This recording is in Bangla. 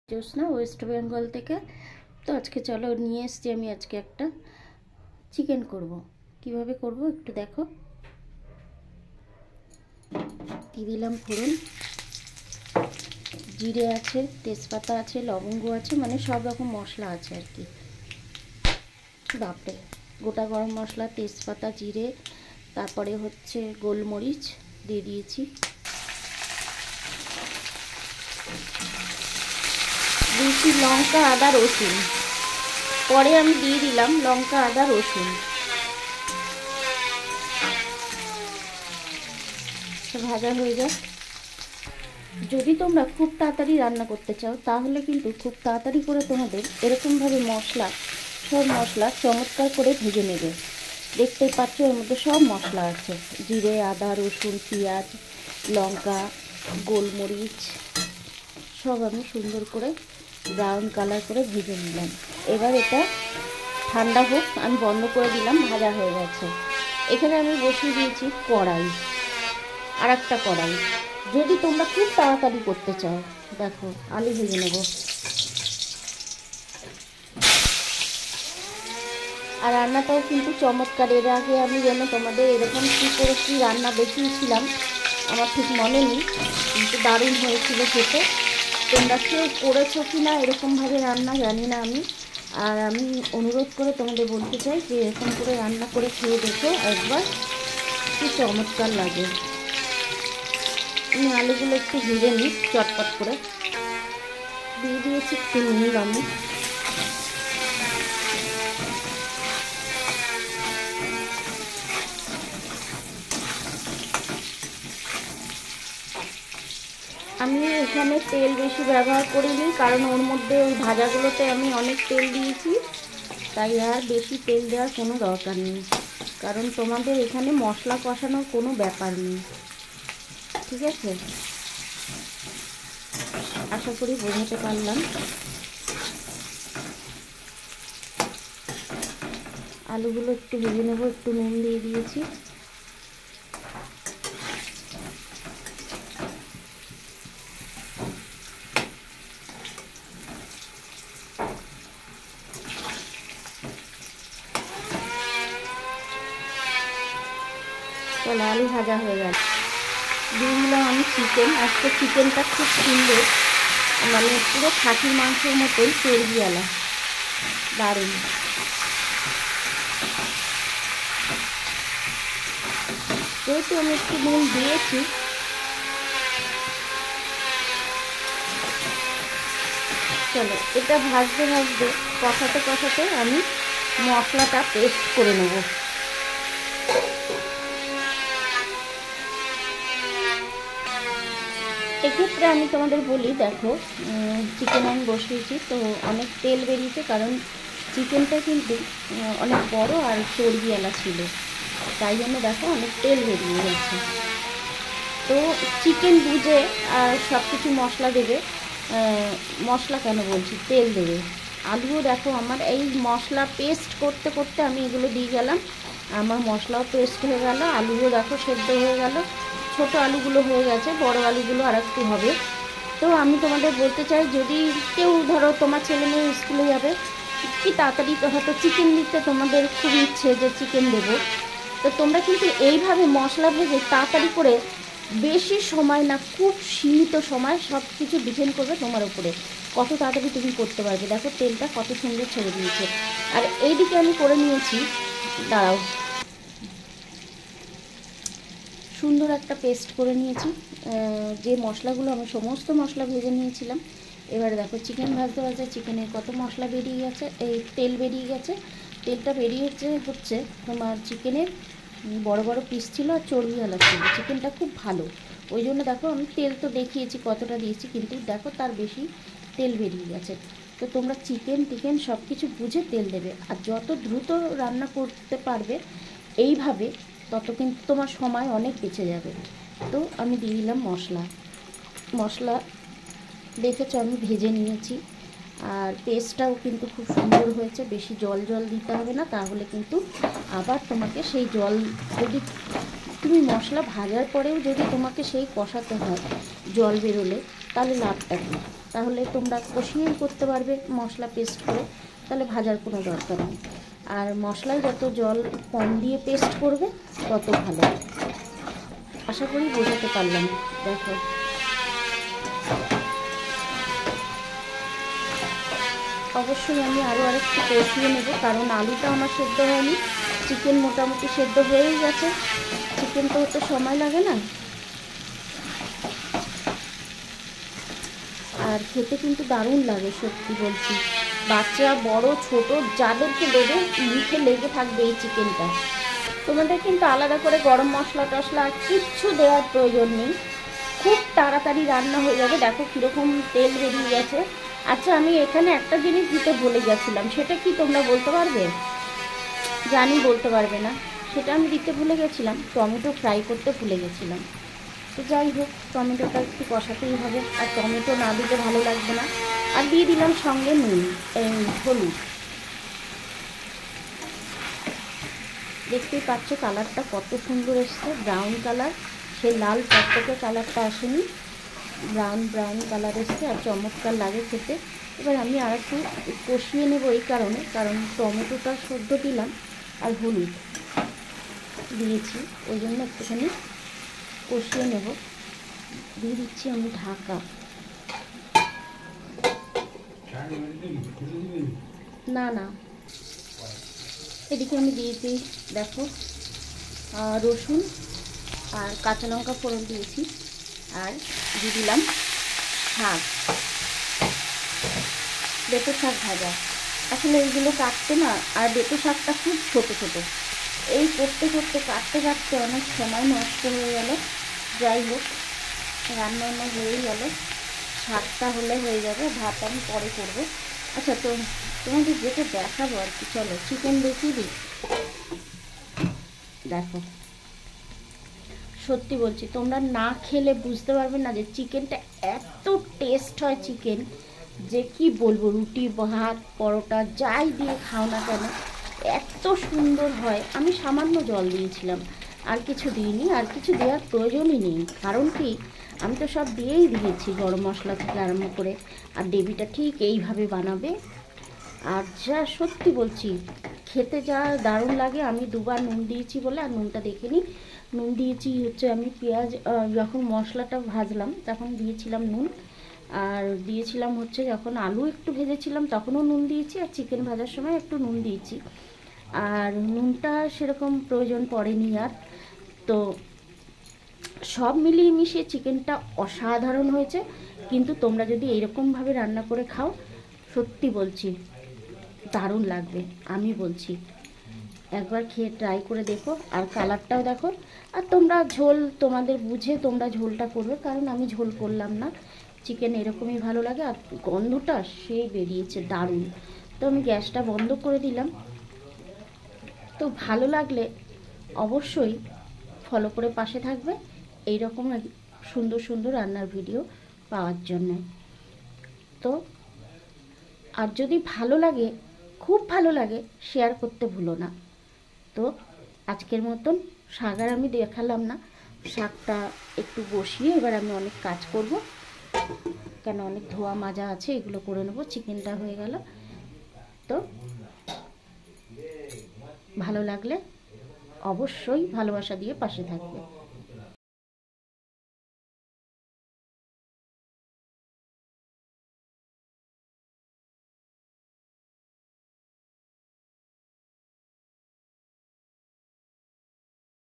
জ্যোৎস্না ওয়েস্ট বেঙ্গল থেকে। তো আজকে চলো নিয়ে এসছি আমি আজকে একটা চিকেন করব। কিভাবে করব একটু দেখো। দিয়ে দিলাম ফোড়ন, জিরে আছে, তেজপাতা আছে, লবঙ্গ আছে, মানে সব রকম মশলা আছে আর কি। বাপরে, গোটা গরম মশলা, তেজপাতা, জিরে, তারপরে হচ্ছে গোলমরিচ দিয়ে দিয়েছি, দিয়েছি লঙ্কা, আদা, রসুন। পরে আমি দিয়ে দিলাম লঙ্কা, আদা, রসুন। ভাজা হয়ে যাক। যদি তোমরা খুব তাড়াতাড়ি রান্না করতে চাও তাহলে কিন্তু খুব তাড়াতাড়ি করে তোমাদের এরকমভাবে সব মশলা চমৎকার করে ভেজে নেবে। দেখতেই পাচ্ছ এর মধ্যে সব মশলা আছে, জিরে, আদা, রসুন, পেঁয়াজ, লঙ্কা, গোলমরিচ, সব আমি সুন্দর করে ব্রাউন কালার করে ভেজে নিলাম। এবার এটা ঠান্ডা হোক, আমি বন্ধ করে দিলাম, ভাজা হয়ে গেছে। এখানে আমি বসিয়ে দিয়েছি কড়াই, আর একটা কড়াই। যদি তোমরা খুব তাড়াতাড়ি করতে চাও, দেখো আলু ভেজে নেব। আর রান্নাটাও কিন্তু চমৎকার। এর আগে আমি যেন তোমাদের এরকম কী করে কী রান্না দেখিয়েছিলাম আমার ঠিক মনে নেই, কিন্তু দারুণ হয়েছিল খেতে। তোমরা কেউ করেছো কি না এরকমভাবে রান্না জানি না আমি। আর আমি অনুরোধ করে তোমাদের বলতে চাই যে এরকম করে রান্না করে খেয়ে দেখো একবার, কি চমৎকার লাগে। আমি আলুগুলো একটু ভেজে নিই চটপট করে। দিয়ে দিয়েছি একটু নুন। আমি এখানে তেল বেশি ব্যবহার করিনি, কারণ ওর মধ্যে ওই ভাজাগুলোতে আমি অনেক তেল দিয়েছি, তাই আর বেশি তেল দেওয়ার কোনো দরকার নেই। কারণ তোমাদের এখানে মশলা কষানোর কোনো ব্যাপার নেই, ঠিক আছে? আশা করি বোঝাতে পারলাম। আলুগুলো একটু ভেজে নেবো, একটু নুন দিয়ে দিয়েছি। চলো, আলু ভাজা হয়ে গেল। দিয়ে দিলাম আমি চিকেন। আজকে চিকেনটা খুব সুন্দর, মানে পুরো খাসির মাংসের মতোই চর্বিওয়ালা, দারুণ। যেহেতু আমি একটু নুন দিয়েছি, চলো এটা ভাজতে ভাজতে কষাতে আমি মশলাটা পেস্ট করে নেব। এক্ষেত্রে আমি তোমাদের বলি, দেখো চিকেন আমি বসিয়েছি তো অনেক তেল বেরিয়েছে, কারণ চিকেনটা কিন্তু অনেক বড় আর চর্বিওয়ালা ছিল, তাই জন্য দেখো অনেক তেল বেরিয়ে গেছে। তো চিকেন বুঝে আর সব কিছু মশলা দেবে, মশলা কেন বলছি, তেল দেবে। আলুও দেখো আমার এই মশলা পেস্ট করতে করতে আমি এগুলো দিয়ে গেলাম, আমার মশলাও পেস্ট হয়ে গেল, আলুও দেখো সেদ্ধ হয়ে গেল। ছোট আলুগুলো হয়ে গেছে, বড় আলুগুলো আর একটু হবে। তো আমি তোমাদের বলতে চাই, যদি কেউ ধরো তোমার ছেলে মেয়ে স্কুলে যাবে, কি তাড়াতাড়ি হয়তো চিকেন দিতে তোমাদের খুব ইচ্ছে যে চিকেন দেবো, তো তোমরা কিন্তু এইভাবে মশলা ভেজে তাড়াতাড়ি করে, বেশি সময় না, খুব সীমিত সময়, সব কিছু ডিপেন্ড করবে তোমার উপরে কত তাড়াতাড়ি তুমি করতে পারবে। দেখো তেলটা কত সুন্দর ছেড়ে দিয়েছে। আর এইদিকে আমি করে নিয়েছি, দাঁড়াও, সুন্দর একটা পেস্ট করে নিয়েছি। যে মশলাগুলো আমি সমস্ত মশলা ভেজে নিয়েছিলাম। এবারে দেখো চিকেন ভাজতে ভাজতে চিকেনের কত মশলা বেরিয়ে গেছে, এই তেল বেরিয়ে গেছে। তেলটা বেরিয়েছে হচ্ছে তোমার চিকেনের বড় বড় পিস ছিল আর চর্বিওয়ালা ছিল, চিকেনটা খুব ভালো। ওই জন্য দেখো আমি তেল তো দেখিয়েছি কতটা দিয়েছি, কিন্তু দেখো তার বেশি তেল বেরিয়ে গেছে। তো তোমরা চিকেন সব কিছু বুঝে তেল দেবে, আর যত দ্রুত রান্না করতে পারবে এইভাবে, তত কিন্তু তোমার সময় অনেক বেঁচে যাবে। তো আমি দিয়ে দিলাম মশলা দেখেছো আমি ভেজে নিয়েছি, আর পেস্টটাও কিন্তু খুব সুন্দর হয়েছে। বেশি জল দিতে হবে না, তাহলে কিন্তু আবার তোমাকে সেই জল, যদি তুমি মশলা ভাজার পরেও যদি তোমাকে সেই কষাতে হয় জল বেরোলে, তাহলে লাভটা কী? তাহলে তোমরা কষিয়েই করতে পারবে মশলা পেস্ট করে, তাহলে ভাজার কোনো দরকার নেই। আর মশলায় যত জল কম দিয়ে পেস্ট করবে তত ভালো। আশা করি বোঝাতে পারলাম। দেখো অবশ্যই আমি আরও আরেকটু কষিয়ে নেব, কারণ আলুটা আমার সেদ্ধ হয়নি, চিকেন মোটামুটি সেদ্ধ হয়েই গেছে। চিকেন তো হতে সময় লাগে না। আর খেতে কিন্তু দারুণ লাগে, সত্যি বলছি। বাচ্চা বড় ছোট যাদেরকে দেবে মুখে লেগে থাকবে এই চিকেনটা। তোমাদের কিন্তু আলাদা করে গরম মশলা টশলা কিচ্ছু দেওয়ার প্রয়োজন নেই, খুব তাড়াতাড়ি রান্না হয়ে যাবে। দেখো কীরকম তেল বেরিয়ে গেছে। আচ্ছা, আমি এখানে একটা জিনিস দিতে ভুলে গেছিলাম, সেটা কি তোমরা বলতে পারবে? জানি বলতে পারবে না, সেটা আমি দিতে ভুলে গেছিলাম, টমেটো ফ্রাই করতে ভুলে গেছিলাম। তো যাই হোক, টমেটোটা একটু কষাতেই হবে, আর টমেটো না দিতে ভালো লাগবে না। আর দিয়ে দিলাম সঙ্গে নুন, হলুদ। দেখতেই পাচ্ছ কালারটা কত সুন্দর এসছে, ব্রাউন কালার, সেই লাল টকটকে কালারটা আসেনি, ব্রাউন ব্রাউন কালার এসছে, আর চমৎকার লাগে খেতে। এবার আমি আর একটু কষিয়ে নেব, এই কারণ টমেটোটা সেদ্ধ দিলাম আর হলুদ দিয়েছি, ওই জন্য একটুখানি কষিয়ে নেব। দিয়ে দিচ্ছি আমি ঢাকা। না না, এদিকে আমি দিয়েছি দেখো রসুন আর কাঁচা লঙ্কা ফোড়ন দিয়েছি, আর দিয়ে দিলাম শাক, বেতো শাক ভাজা। আসলে এইগুলো কাটতে না, আর বেতো শাকটা খুব ছোটো ছোটো, এই করতে করতে কাটতে কাটতে অনেক সময় নষ্ট হয়ে গেল। যাই হোক, রান্না হয়েই গেল, শাকটা হলে হয়ে যাবে, ভাত আমি পরে করবো। আচ্ছা, তো তোমাদের যেটা দেখাবো আর কি, চলো চিকেন দেখিয়ে দিই। দেখো সত্যি বলছি, তোমরা না খেলে বুঝতে পারবে না যে চিকেনটা এত টেস্ট হয় চিকেন, যে কি বলবো। রুটি ভাত পরোটা যাই দিয়ে খাও না কেন এত সুন্দর হয়। আমি সামান্য জল দিয়েছিলাম, আর কিছু দিইনি, আর কিছু দেওয়ার প্রয়োজনই নেই। কারণ কি, আমি তো সব দিয়েই দিয়েছি, গরম মশলা থেকে আরম্ভ করে। আর ডেভিটা ঠিক এইভাবে বানাবে, আর যা সত্যি বলছি খেতে যা দারুণ লাগে। আমি দুবার নুন দিয়েছি বলে, আর নুনটা দেখে নিই, নুন দিয়েছি হচ্ছে আমি পেঁয়াজ যখন মশলাটা ভাজলাম তখন দিয়েছিলাম নুন, আর দিয়েছিলাম হচ্ছে যখন আলু একটু ভেজেছিলাম তখনও নুন দিয়েছি, আর চিকেন ভাজার সময় একটু নুন দিয়েছি। আর নুনটা সেরকম প্রয়োজন পড়েনি আর। তো সব মিলিয়ে মিশিয়ে চিকেনটা অসাধারণ হয়েছে। কিন্তু তোমরা যদি এইরকমভাবে রান্না করে খাও, সত্যি বলছি দারুণ লাগবে। আমি বলছি একবার খেয়ে ট্রাই করে দেখো, আর কালারটাও দেখো। আর তোমরা ঝোল তোমাদের বুঝে তোমরা ঝোলটা করবে, কারণ আমি ঝোল করলাম না, চিকেন এরকমই ভালো লাগে। আর গন্ধটা সেই বেরিয়েছে দারুণ। তো আমি গ্যাসটা বন্ধ করে দিলাম। তো ভালো লাগলে অবশ্যই ফলো করে পাশে থাকবে এই রকম সুন্দর সুন্দর রান্নার ভিডিও পাওয়ার জন্য। তো আর যদি ভালো লাগে, খুব ভালো লাগে, শেয়ার করতে ভুলো না। তো আজকের মতন শাক আর আমি দেখালাম না, শাকটা একটু বসিয়ে এবার আমি অনেক কাজ করব, কেন অনেক ধোয়া মাজা আছে, এগুলো করে নেবো। চিকেনটা হয়ে গেল। তো ভালো লাগলে অবশ্যই ভালোবাসা দিয়ে পাশে থাকবে।